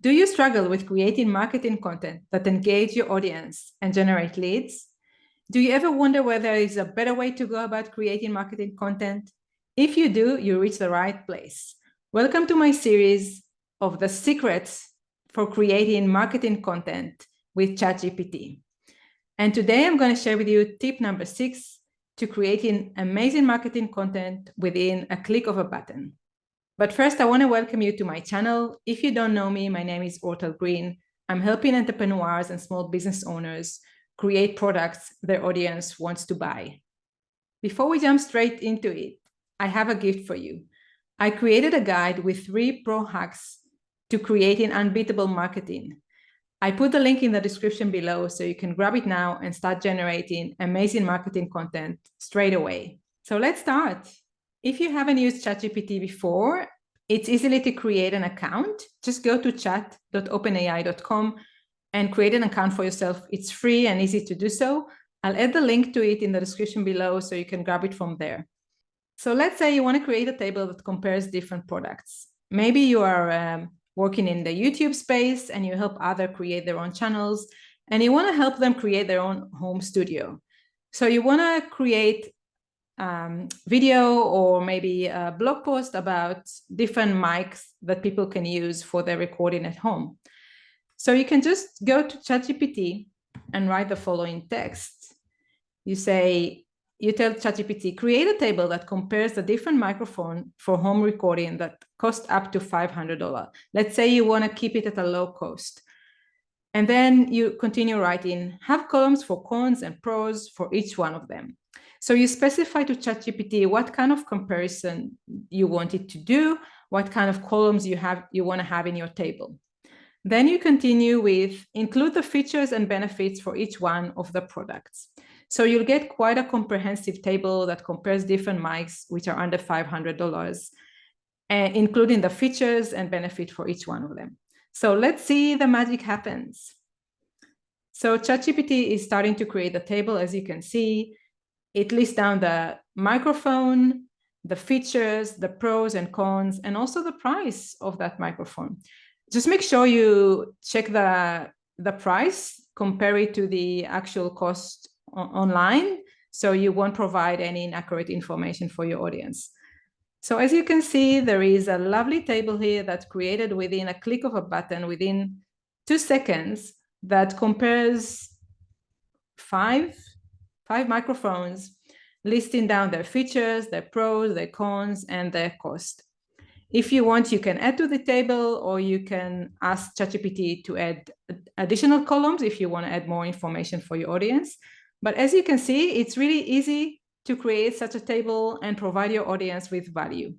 Do you struggle with creating marketing content that engage your audience and generate leads? Do you ever wonder whether there is a better way to go about creating marketing content? If you do, you reach the right place. Welcome to my series of the secrets for creating marketing content with Chat GPT. And today I'm going to share with you tip number 6 to creating amazing marketing content within a click of a button. But first, I want to welcome you to my channel. If you don't know me, my name is Ortal Green. I'm helping entrepreneurs and small business owners create products their audience wants to buy. Before we jump straight into it, I have a gift for you. I created a guide with 3 pro hacks to creating unbeatable marketing. I put the link in the description below so you can grab it now and start generating amazing marketing content straight away. So let's start. If you haven't used ChatGPT before, it's easy to create an account. Just go to chat.openai.com and create an account for yourself. It's free and easy to do so. I'll add the link to it in the description below so you can grab it from there. So let's say you want to create a table that compares different products. Maybe you are working in the YouTube space and you help others create their own channels and you want to help them create their own home studio. So you want to create video or maybe a blog post about different mics that people can use for their recording at home. So you can just go to ChatGPT and write the following text. You tell ChatGPT, create a table that compares the different microphone for home recording that cost up to $500. Let's say you want to keep it at a low cost. And then you continue writing, have columns for cons and pros for each one of them. So you specify to ChatGPT what kind of comparison you want it to do, what kind of columns you want to have in your table. Then you continue with include the features and benefits for each one of the products. So you'll get quite a comprehensive table that compares different mics, which are under $500, including the features and benefit for each one of them. So let's see the magic happens. So ChatGPT is starting to create the table. As you can see, it lists down the microphone, the features, the pros and cons, and also the price of that microphone. Just make sure you check the price, compare it to the actual cost online, so you won't provide any inaccurate information for your audience. So as you can see, there is a lovely table here that's created within a click of a button within 2 seconds that compares five microphones, listing down their features, their pros, their cons, and their cost. If you want, you can add to the table, or you can ask ChatGPT to add additional columns if you want to add more information for your audience. But as you can see, it's really easy to create such a table and provide your audience with value.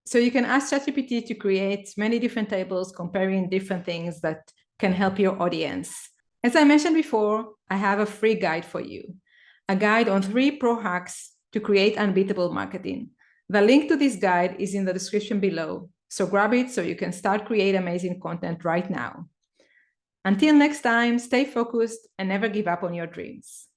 So you can ask ChatGPT to create many different tables comparing different things that can help your audience. As I mentioned before, I have a free guide for you, a guide on 3 pro hacks to create unbeatable marketing. The link to this guide is in the description below, so grab it so you can start creating amazing content right now. Until next time, stay focused and never give up on your dreams.